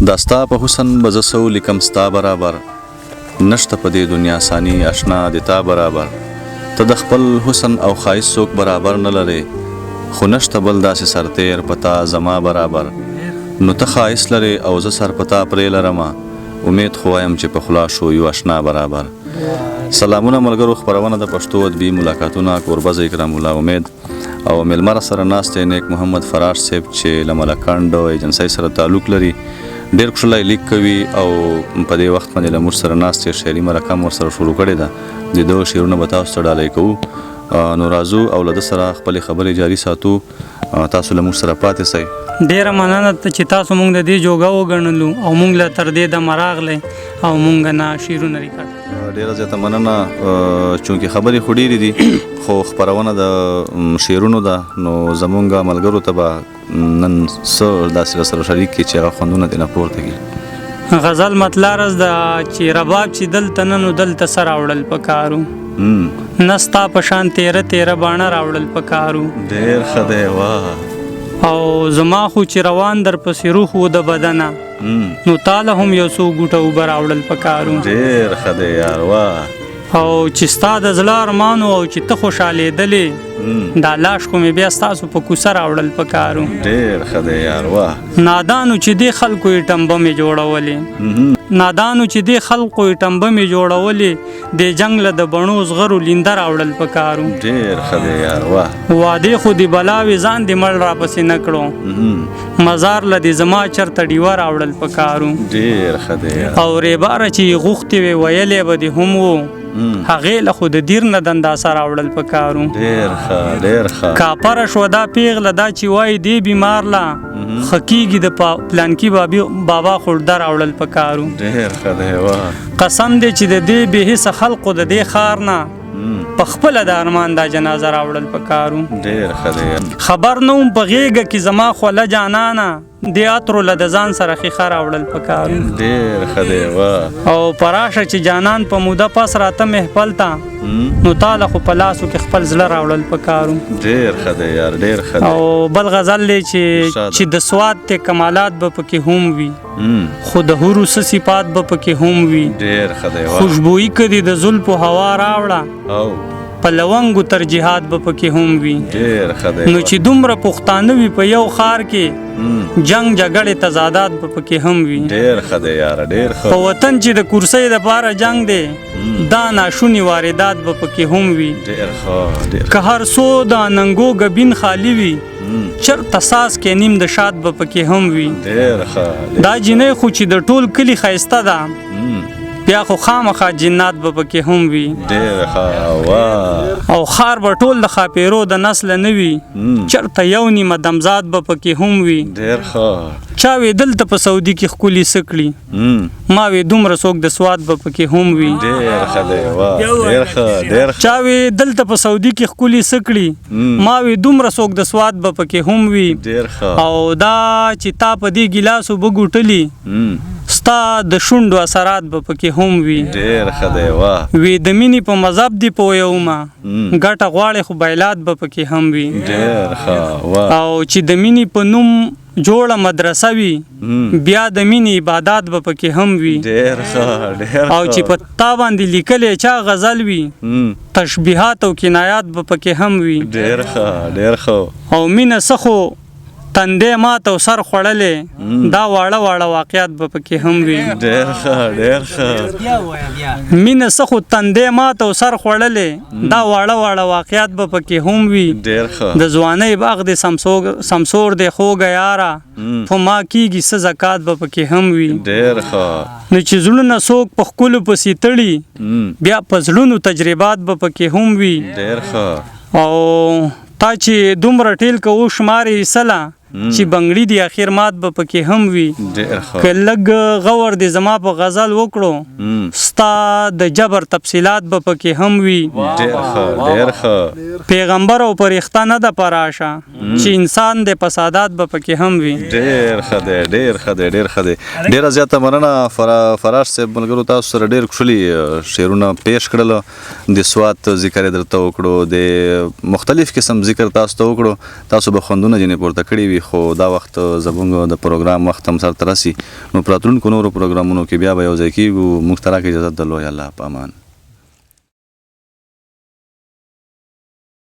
دا ستا په حسن به زه څه ولیکم ستا برابر نشته په دې دنیا ثاني اشنا د تا برابر ته د خپل حسن او ښایست څوک برابر نه لرې خو نشته بل داسې سرتیر په تا زما برابر نو ته ښایست لرې او زه سر په تا پرې لرمه امید خو وایم چې په خولا شو یو اشنا برابر سلامونه ملګرو خپرونه د پښتو ادبي ملاقاتونه کوربه زه اکرام الله امید او ملمر سره ناست نیک محمد فراش صاحب چې له ملکانډ ایجنسۍ سره تعلق لري ډېر کښلی لیک کوي او په دې وخت باندې له موږ سره ناست یې شعري مرکه م ورسره شروع کړې ده د ده شعرونه به تاسو ته ډالۍ کوو نو راځو او له ده سره خپلې خبرې جاري ساتو تاسو له موږ سره پاتې سئ ډیره مننه چې تاسو مونږ د دې جوګه وګڼلو او مونږ له تر دې دمه راغلی او مونږ نه شعرونه ریکارډ ډیره زیاته مننه چونکې خبرې خو ډېرې دي خو خپرونه د شعرونو ده نو زمونږ ملګرو ته به نن څه داسې سره شریک کړي چې هغه خوندونه دې نه پورته کړي غزل مطلارز ده چې رباب چې دلته نه نو دلته څه راوړل پکارو نه ستا په شان تیره تیره باڼه راوړل پکارو ډېر ښه دی واه او زما خو چې روان در پسې روح و د بدنه نو تاله هم یو څو ګوټه اوبه راوړل پکارو ډېر ښه دی یار واه او چې ستا د زړه ارمانو او چې ته خوشحالېدلې دا لاش خو مې بیا ستاسو په کوڅه راوړل پکارو ډېر ښه دی یار واه نادانو چې دې خلکو یې ټمبه مې جوړولې نادانو چې دې خلکو یې ټمبه مې جوړولې د جنګ له د بڼو زغرو لینده راوړل پکارو ډېر ښه دی یار واه وادې خو دې بلاوې ځان دې مړ راپسې نه کړو مزار له دې زما چرته ډیوه راوړل پکارو ډېر ښه دی یار او ریباره چې غوښتې وې ویلې به دې هم وو هغې له خو د دیر نه دنداسه راوړل پکارو ډېر ښه ډېر ښه کاپره شوه دا پیغله دا چې وایي دې بیمار لا ښه کېږي د پلانکي بابا خورده راوړل پکارو ډېر ښه دی واه قسم دی چې د دې بې حسه خلقو د دې ښار نه په خپله د ارمان دا جنازه راوړل پکارو ډېر ښه دی خبر نه وم په غېږه کې زما خوله جانانه دې عطرو له د ځان سره ښیښه راوړل پکارو ډېر ښه دی واه او پراشه چې جانان په موده پس راته محفل ته نو تاله خو په لاسو کې خپل زړه راوړل پکارو ډېر ښه دی یار ډېر ښه دی او بل غزل دی چې د سواد ته کمالات به پکې هم وي خو د حورو څه صفات به پکې هم وي ډېر ښه دی واه خوشبویي کدي د زلفو هوا راوړه او په لونګو ترجیحات به پکې هم وي ډېر ښه دی نو چې دومره پښتانه وي په یو ښار کې جنگ جګړې تضادات به پکې هم وي ډېر ښه دی یار ډېر ښه په وطن چې د کرسۍ دپاره جنگ دی دا ناشوني واردات به پکې هم وي ډېر ښه ډېر که هر څو د ننګو ګبین خالي وي چرته ساس کې نیم د شات به پکې هم وي ډېر ښه دا جنۍ خو چې د ټول کلي ښایسته ده بیا خو خامخا جنات به پکې هم وي ډېر ښه واه او خار به ټول د خاپیرو د نسله نه وي چرته یو نیمه دمزاد به پکې هم وي ډېر ښه چا وی دلته په سعودي کې ښکلي څه کړي ما وی دومره څوک د سواد به پکې هم وي ډېر ښه دی واه ډېر ښه ډېر چا وی دلته په سعودي کې ښکلي څه کړي ما وی دومره څوک د سواد به پکې هم وي ډېر ښه او دا چې تا په دې ګیلاسو به ګوټلي ستا د شونډو اثرات به پکې هم وي ډېر ښه دی واه وی د مینې په مذهب دی پوهیومه ګټه غواړې خو بایلات به پکې هم وي ډېر ښه واه او چې د مینې په نوم جوړه مدرسه وي بیا د مینې عبادات به پکې هم وي ډېر ښه ډېر او چې په تا باندې لیکلی چا غزل وي تشبیهات او کنایات به پکې هم وي ډېر ښه ډېر ښه او مینه څه خو تندې مات او سر خوړلې دا واړه واړه واقعات به پکې هم وي ډېر ښه ډېر ښه مینه څه خو تندې مات او سر خوړلې دا واړه واړه واقعات به پکې هم وي ډېر ښه د ځوانۍ باغ دې سمسور دې خوږه یاره په ما کېږي څه زکات به پکې هم وي ډېر ښه نو چې زړونه څوک په ښکلو پسې تړي بیا په زړونو تجربات به پکې هم وي ډېر ښه او تا چې دومره ټیل که وشمارې ایسله چې بنګړي دی اخر مات به پکې هم وي که لږ غور دی زما په غزل وکړو ستا د جبر تفصیلات به پکې هم وي ډېر ښه پیغمبر او فرښته نه ده پراشه چې انسان د فسادات به پکې هم وي ډېر ښه دی ډېر ښه دی ډېر ښه دی ډېره زیاته مننه فراش صاحب ملګرو تاسو سره ډېر ښکلي شعرونه پیش کړل د سوات ذکر یې درته وکړو د مختلف قسم ذکر تاسو ته وکړو تاسو به خوندونه ځینې پورته کړي وي وي خو دا وخت زموږ د پروګرام وخت هم سرته رسي نو په راتلونکو نورو پروګرامونو کې بیا به یو ځای کېږو موږ ته راکړئ اجازه د لوی الله په امان